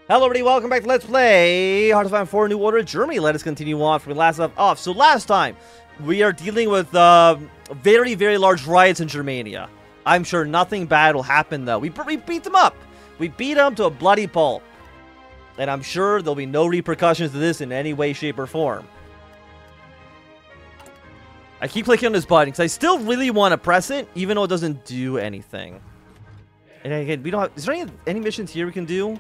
Hello everybody, welcome back to Let's Play Hearts of Iron 4 New Order Germany. Let us continue on from last off. So last time, we are dealing with very, very large riots in Germania. I'm sure nothing bad will happen though. We beat them up. We beat them to a bloody pulp. And I'm sure there'll be no repercussions to this in any way, shape, or form. I keep clicking on this button because I still really want to press it, even though it doesn't do anything. And again, we don't have... Is there any missions here we can do?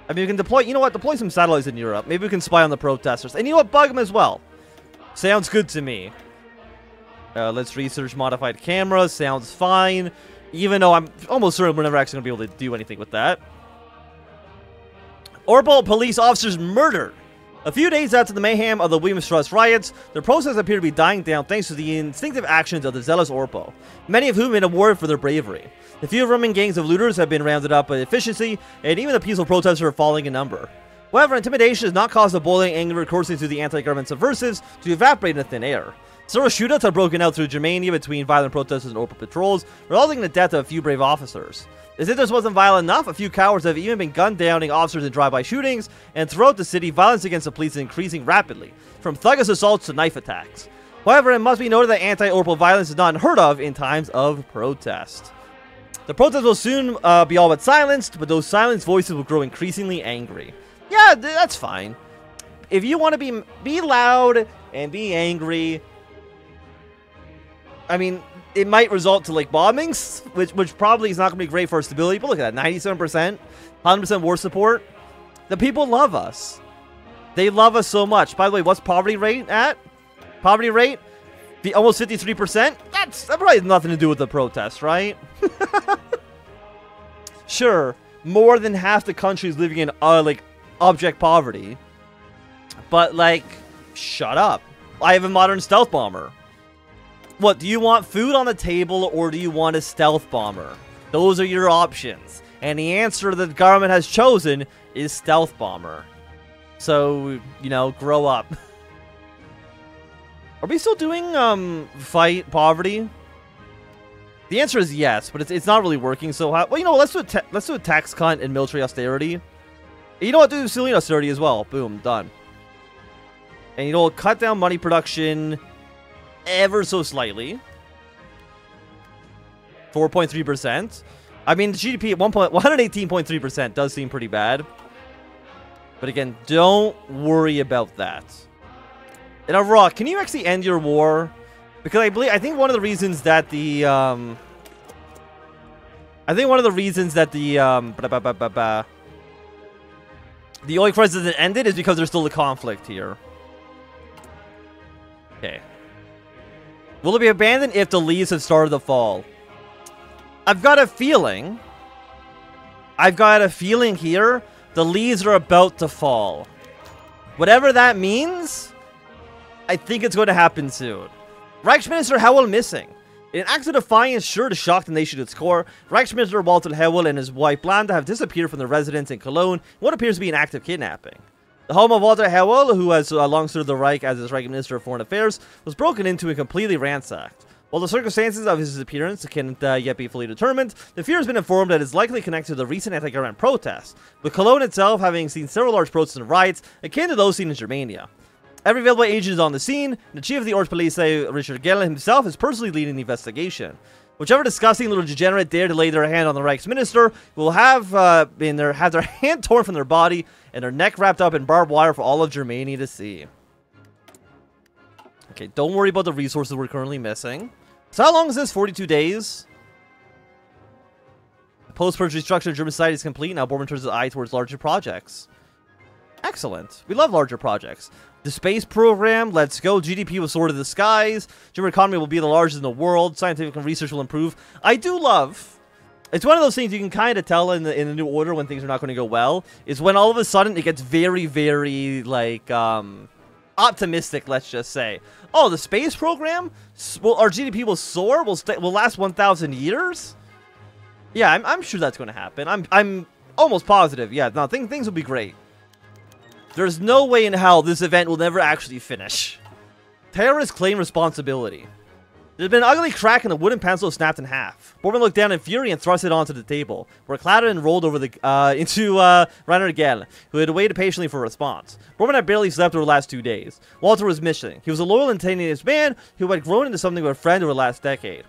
I mean, we can deploy... You know what? Deploy some satellites in Europe. Maybe we can spy on the protesters. And you know what? Bug them as well. Sounds good to me. Let's research modified cameras. Sounds fine. Even though I'm almost certain we're never actually going to be able to do anything with that. Overhaul police officers murdered. A few days after the mayhem of the WWII riots, their protests appear to be dying down thanks to the instinctive actions of the zealous Orpo, many of whom have been awarded for their bravery. The few Roman gangs of looters have been rounded up by efficiency, and even the peaceful protesters are falling in number. However, intimidation has not caused the boiling anger coursing through the anti-government subversives to evaporate in thin air. Several shootouts have broken out through Germania between violent protesters and Orpo patrols, resulting in the death of a few brave officers. As if this wasn't violent enough, a few cowards have even been gunned downing officers in drive-by shootings, and throughout the city, violence against the police is increasing rapidly, from thuggish assaults to knife attacks. However, it must be noted that anti-Orpo violence is not unheard of in times of protest. The protests will soon be all but silenced, but those silenced voices will grow increasingly angry. Yeah, that's fine. If you want to be loud and be angry, I mean, it might result to like bombings, which probably is not going to be great for our stability. But look at that, 97%, 100% war support. The people love us. They love us so much. By the way, what's poverty rate at? Poverty rate? Almost 53%? That probably has nothing to do with the protest, right? Sure, more than half the country is living in, like, abject poverty. But, like, shut up. I have a modern stealth bomber. What, do you want food on the table or do you want a stealth bomber? Those are your options. And the answer the government has chosen is stealth bomber. So, you know, grow up. Are we still doing, fight poverty? The answer is yes, but it's not really working so hot. Well, you know what, let's do a tax cut and military austerity. You know what, do civilian austerity as well. Boom, done. And you know, cut down money production ever so slightly. 4.3%. I mean, the GDP at 118.3% does seem pretty bad. But again, don't worry about that. And Iraq, can you actually end your war? Because I think one of the reasons that the the oil crisis hasn't ended is because there's still a conflict here. Okay. Will it be abandoned if the leaves have started to fall? I've got a feeling here the leaves are about to fall. Whatever that means, I think it's going to happen soon. Reichsminister Hewell missing. In an act of defiance sure to shock the nation at its core, Reichsminister Walter Hewell and his wife Blanda have disappeared from their residence in Cologne in what appears to be an act of kidnapping. The home of Walter Hewell, who has long served the Reich as his Reich Minister of Foreign Affairs, was broken into and completely ransacked. While the circumstances of his disappearance can't yet be fully determined, the fear has been informed that it is likely connected to the recent anti-government protests, with Cologne itself having seen several large protests and riots akin to those seen in Germania. Every available agent is on the scene, and the chief of the Ortspolizei, Richard Gell himself, is personally leading the investigation. Whichever disgusting little degenerate dare to lay their hand on the Reichsminister will have their hand torn from their body and their neck wrapped up in barbed wire for all of Germany to see. Okay, don't worry about the resources we're currently missing. So how long is this? 42 days? The post-purge restructure of German society is complete. Now Bormann turns his eye towards larger projects. Excellent. We love larger projects. The space program, let's go. GDP will soar to the skies. German economy will be the largest in the world. Scientific research will improve. I do love... It's one of those things you can kind of tell in the New Order when things are not going to go well. Is when all of a sudden it gets very, very, like, optimistic, let's just say. Oh, the space program? Well, our GDP will soar? Will last 1,000 years? Yeah, I'm sure that's going to happen. I'm almost positive. Yeah, no, things will be great. There's no way in hell this event will never actually finish. Terrorists claim responsibility. There'd been an ugly crack and the wooden pencil snapped in half. Borman looked down in fury and thrust it onto the table, where it clattered and rolled over into Reiner again, who had waited patiently for a response. Borman had barely slept over the last 2 days. Walter was missing. He was a loyal and tenacious man who had grown into something of a friend over the last decade.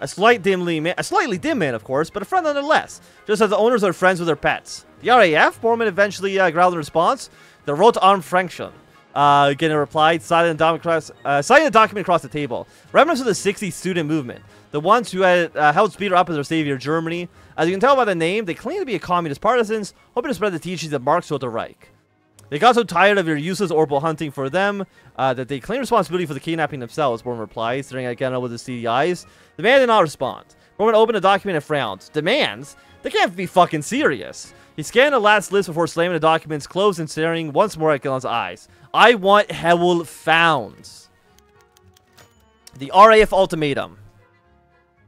A slightly dim man, of course, but a friend nonetheless, just as the owners are friends with their pets. The RAF, Borman eventually growled in response. The Rotarmfraktion. Getting a reply, citing a document across the table. Remnants of the 60s student movement. The ones who had held Speeder up as their savior, Germany. As you can tell by the name, they claim to be communist partisans, hoping to spread the teachings of Marx the Reich. They got so tired of your useless orbital hunting for them that they claim responsibility for the kidnapping themselves, Borman replied, staring at Genna with his steely eyes. The man did not respond. Borman opened the document and frowned. Demands? They can't be fucking serious. He scanned the last list before slamming the documents closed and staring once more at Gillen's eyes. I want Hewell found. The RAF ultimatum.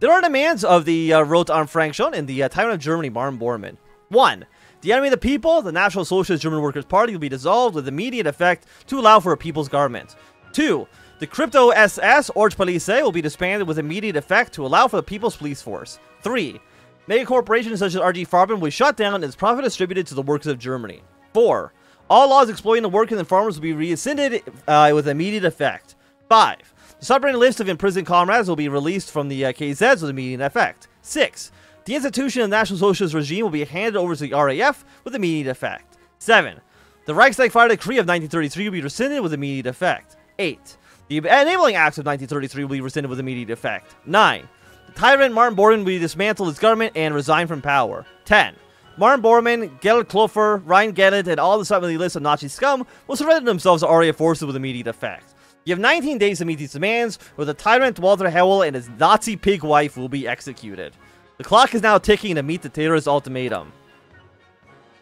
There are demands of the Rotarmfraktion and the tyrant of Germany, Martin Bormann. 1. The enemy of the people, the National Socialist German Workers' Party, will be dissolved with immediate effect to allow for a people's government. 2. The Crypto SS, Ordpolice, will be disbanded with immediate effect to allow for the People's Police Force. 3. Mega corporations such as RG Farben will be shut down and its profit distributed to the workers of Germany. 4. All laws exploiting the workers and farmers will be rescinded with immediate effect. 5. The submarine list of imprisoned comrades will be released from the KZs with immediate effect. 6. The institution of the National Socialist regime will be handed over to the RAF with immediate effect. 7. The Reichstag Fire Decree of 1933 will be rescinded with immediate effect. 8. The Enabling Acts of 1933 will be rescinded with immediate effect. 9. The tyrant Martin Bormann will be dismantled his government and resign from power. 10. Martin Bormann, Gerhard Klopfer, Ryan Gellert, and all the submarine list of Nazi scum will surrender themselves to RAF forces with immediate effect. You have 19 days to meet these demands, or the tyrant Walter Hewell and his Nazi pig wife will be executed. The clock is now ticking to meet the terrorist ultimatum.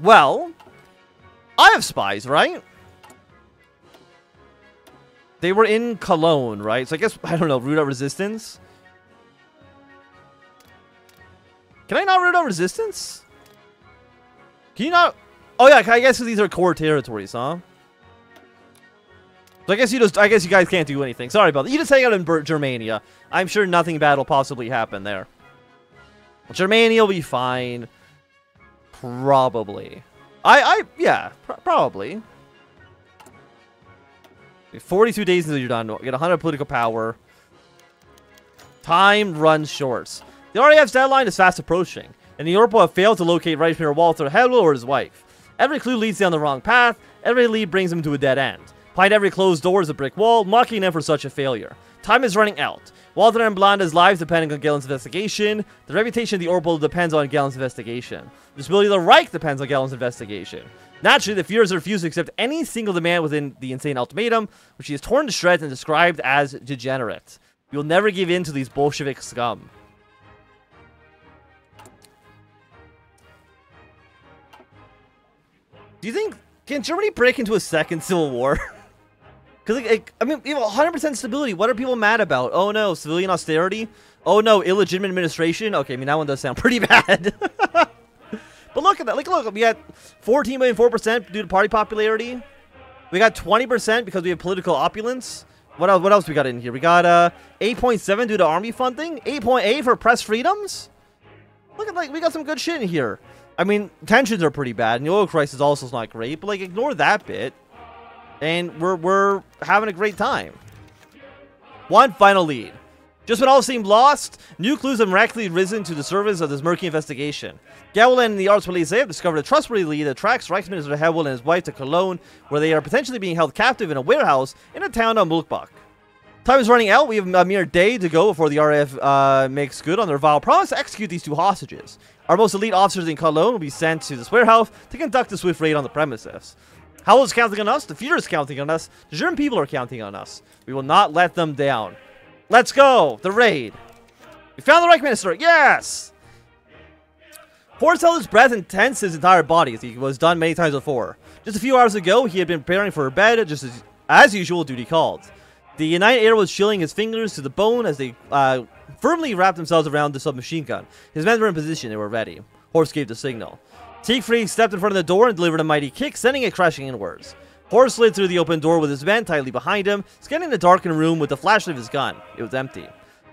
Well, I have spies, right? They were in Cologne, right? So I guess, I don't know, root out resistance? Can I not root out resistance? Can you not? Oh yeah, I guess these are core territories, huh? So I guess you guys can't do anything. Sorry about that. You just hang out in Germania. I'm sure nothing bad will possibly happen there. Germania will be fine. Probably. Yeah, probably. 42 days until you're done. Get 100 political power. Time runs short. The RAF's deadline is fast approaching, and the Europol have failed to locate Reichsmayor Walter Hewell or his wife. Every clue leads down the wrong path. Every lead brings them to a dead end. Behind every closed door is a brick wall, mocking them for such a failure. Time is running out. Walter and Blanda's lives depending on Gellen's investigation. The reputation of the Europol depends on Gellen's investigation. The stability of the Reich depends on Gellen's investigation. Naturally, the Führers refuse to accept any single demand within the insane ultimatum, which he has torn to shreds and described as degenerate. We will never give in to these Bolshevik scum. Do you think, can Germany break into a second civil war? Because, I mean, you have 100% stability. What are people mad about? Oh no, civilian austerity? Oh no, illegitimate administration? Okay, I mean, that one does sound pretty bad. But look at that. Like, look, we got 14.4% due to party popularity. We got 20% because we have political opulence. What else we got in here? We got 8.7 due to army funding. 8.8 for press freedoms. Look at, like, we got some good shit in here. I mean, tensions are pretty bad, and the oil crisis also is not great, but, like, ignore that bit. And we're having a great time. One final lead. Just when all seemed lost, new clues have miraculously risen to the surface of this murky investigation. Gowell and the Arts Police have discovered a trustworthy lead that tracks Reichsminister Hewell and his wife to Cologne, where they are potentially being held captive in a warehouse in a town of Mulkbach. Time is running out. We have a mere day to go before the RAF makes good on their vile promise to execute these two hostages. Our most elite officers in Cologne will be sent to this warehouse to conduct a swift raid on the premises. Howell is counting on us, the Führer is counting on us, the German people are counting on us. We will not let them down. Let's go! The raid! We found the Reich Minister! Yes! Horst held his breath and tensed his entire body, as he was done many times before. Just a few hours ago, he had been preparing for bed, just as usual, duty called. The night air was chilling his fingers to the bone as they firmly wrapped themselves around the submachine gun. His men were in position, they were ready. Horst gave the signal. Siegfried stepped in front of the door and delivered a mighty kick, sending it crashing inwards. Horst slid through the open door with his men tightly behind him, scanning the darkened room with the flashlight of his gun. It was empty.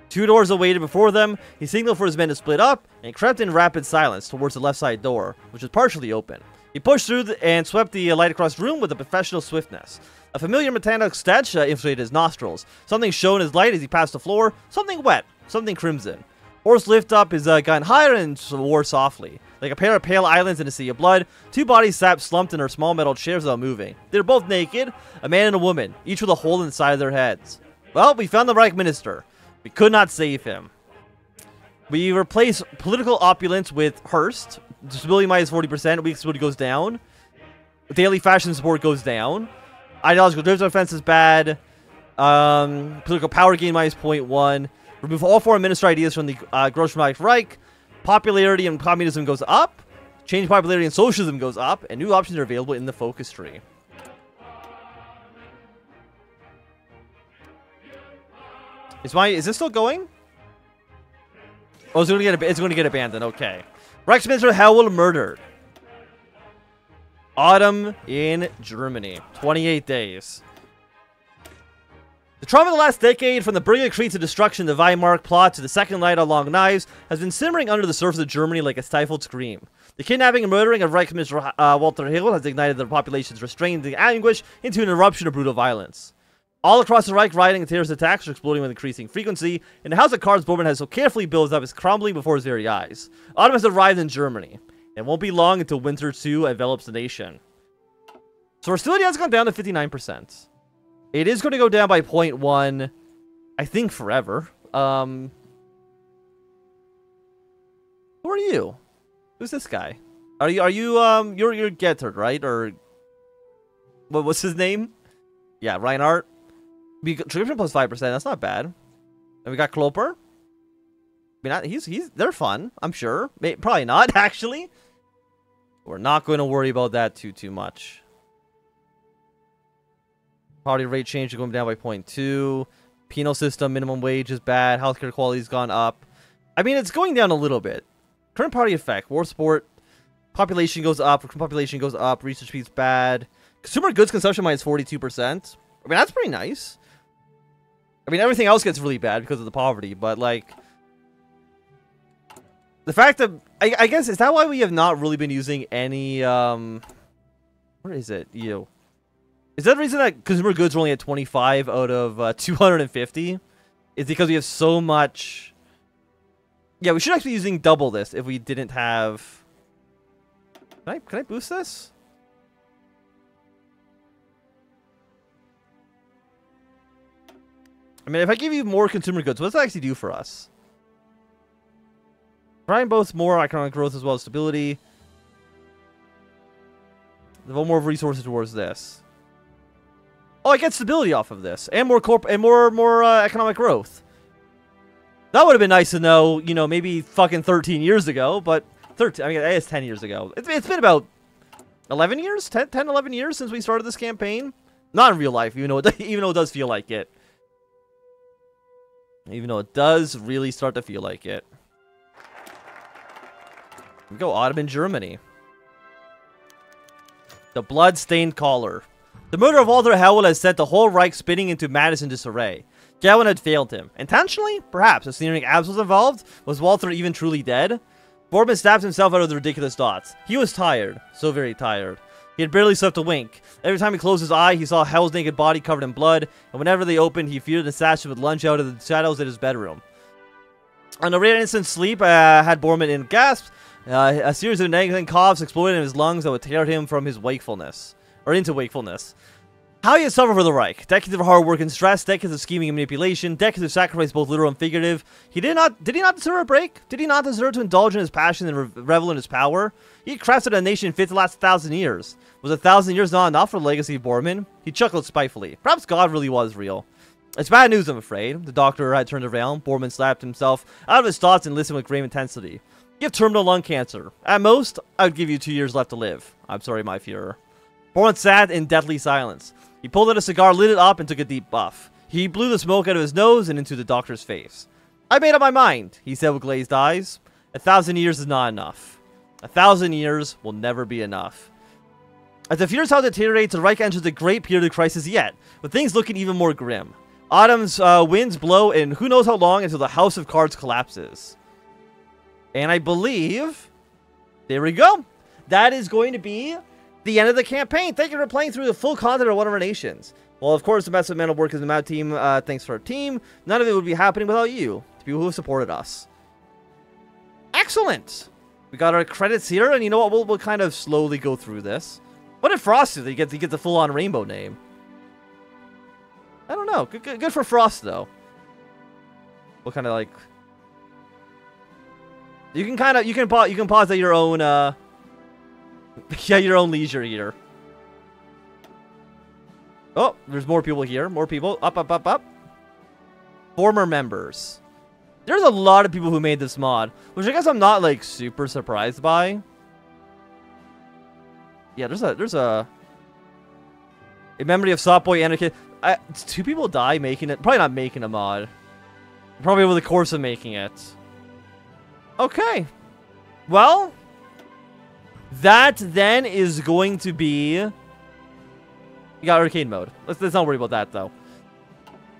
2 doors awaited before them. He signaled for his men to split up and crept in rapid silence towards the left side door, which was partially open. He pushed through and swept the light across the room with a professional swiftness. A familiar metallic stench infiltrated his nostrils. Something shone as light as he passed the floor. Something wet. Something crimson. Horse lifted up his gun higher and swore softly. Like a pair of pale islands in a sea of blood, 2 bodies sat slumped in their small metal chairs without moving. They were both naked, a man and a woman, each with a hole in the side of their heads. Well, we found the Reich Minister. We could not save him. We replace political opulence with Hearst. Stability minus 40%. Weak stability goes down. Daily fashion support goes down. Ideological drift offense is bad. Political power gain minus 0.1. Remove all 4 administrative ideas from the Gross Reich. Popularity and communism goes up. Change popularity and socialism goes up. And new options are available in the focus tree. Is this still going? Oh, it's going to get abandoned. Okay. Reichsminister Howell murdered. Autumn in Germany. 28 days. The trauma of the last decade, from the brilliant creeds of destruction, the Weimar plot, to the second light on long knives, has been simmering under the surface of Germany like a stifled scream. The kidnapping and murdering of Reichsminister Walter Hill has ignited the population's restrained anguish into an eruption of brutal violence. All across the Reich, rioting and terrorist attacks are exploding with increasing frequency, and the house of cards Bormann has so carefully built up is crumbling before his very eyes. Autumn has arrived in Germany. It won't be long until winter too envelops the nation. So our stability has gone down to 59%. It is going to go down by 0.1, I think, forever. Who are you? Who's this guy? You're Gettard, right? Or what's his name? Yeah, Reinhardt. Transcription plus 5%. That's not bad. And we got Klopper. I mean, they're fun, I'm sure. Probably not, actually. We're not going to worry about that too much. Party rate change is going down by 0.2. Penal system minimum wage is bad. Healthcare quality's gone up. I mean, it's going down a little bit. Current party effect. War support. Population goes up. Population goes up. Research speed's bad. Consumer goods consumption minus 42%. I mean, that's pretty nice. I mean, everything else gets really bad because of the poverty, but, like, the fact that, I guess, is that why we have not really been using any, where is it? Is that the reason that consumer goods are only at 25 out of 250? Is because we have so much. Yeah, we should actually be using double this if we didn't have. Can I boost this? I mean, if I give you more consumer goods, what does that actually do for us? Trying both more economic growth as well as stability. Devote more resources towards this. Oh, I get stability off of this, and more economic growth. That would have been nice to know, you know, maybe fucking 13 years ago, but 13. I mean, it's 10 years ago. It's been about 11 years, 10, 11 years since we started this campaign. Not in real life, even though it does feel like it. Even though it does really start to feel like it. We go Autumn in Germany. The blood-stained collar. The murder of Walter Howell has sent the whole Reich spinning into madness and disarray. Gowan had failed him. Intentionally? Perhaps. If sneering abs was involved? Was Walter even truly dead? Bormann snapped himself out of the ridiculous thoughts. He was tired. So very tired. He had barely slept a wink. Every time he closed his eye, he saw Howell's naked body covered in blood, and whenever they opened, he feared the assassin would lunge out of the shadows in his bedroom. On a rare instant sleep had Bormann in gasps. A series of nagging coughs exploded in his lungs that would tear him from his wakefulness. Or into wakefulness. How he had suffered for the Reich. Decades of hard work and stress, decades of scheming and manipulation, decades of sacrifice both literal and figurative. Did he not deserve a break? Did he not deserve to indulge in his passion and revel in his power? He had crafted a nation fit to last 1,000 years. Was 1,000 years not enough for the legacy of Bormann? He chuckled spitefully. Perhaps God really was real. It's bad news, I'm afraid. The doctor had turned around. Bormann slapped himself out of his thoughts and listened with grave intensity. You have terminal lung cancer. At most, I would give you 2 years left to live. I'm sorry, my Fuhrer. Bormann sat in deathly silence. He pulled out a cigar, lit it up, and took a deep puff. He blew the smoke out of his nose and into the doctor's face. I made up my mind, he said with glazed eyes. 1,000 years is not enough. 1,000 years will never be enough. As the Fuhrer's health deteriorates, the Reich enters the great period of crisis yet, with things looking even more grim. Autumn's winds blow, and who knows how long until the House of Cards collapses. And I believe, there we go. That is going to be the end of the campaign. Thank you for playing through the full content of One of Our Nations. Well, of course, the best of mental work is the Mad team. Thanks for our team. None of it would be happening without you, the people who have supported us. Excellent. We got our credits here, and you know what? We'll kind of slowly go through this. What did Frost do? He gets the full-on rainbow name. I don't know. Good for Frost, though. We'll kind of like. You can pause at your own. Yeah, your own leisure here. Oh, there's more people here. More people. Up, up, up, up. Former members. There's a lot of people who made this mod, which I guess I'm not like super surprised by. Yeah, there's a in memory of Softboy Anarchy. 2 people die making it. Probably not making a mod. Probably over the course of making it. Okay. Well, that then is going to be. You got arcade mode. Let's not worry about that though.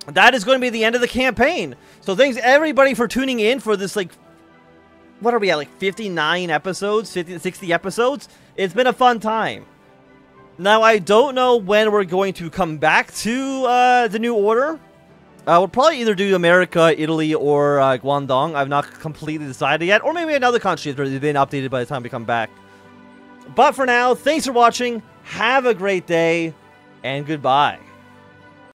That is going to be the end of the campaign. So thanks everybody for tuning in for this, like, what are we at, like 59 episodes, 60 episodes? It's been a fun time. Now, I don't know when we're going to come back to the New Order. We'll probably either do America, Italy, or Guangdong. I've not completely decided yet. Or maybe another country that's been updated by the time we come back. But for now, thanks for watching. Have a great day, and goodbye.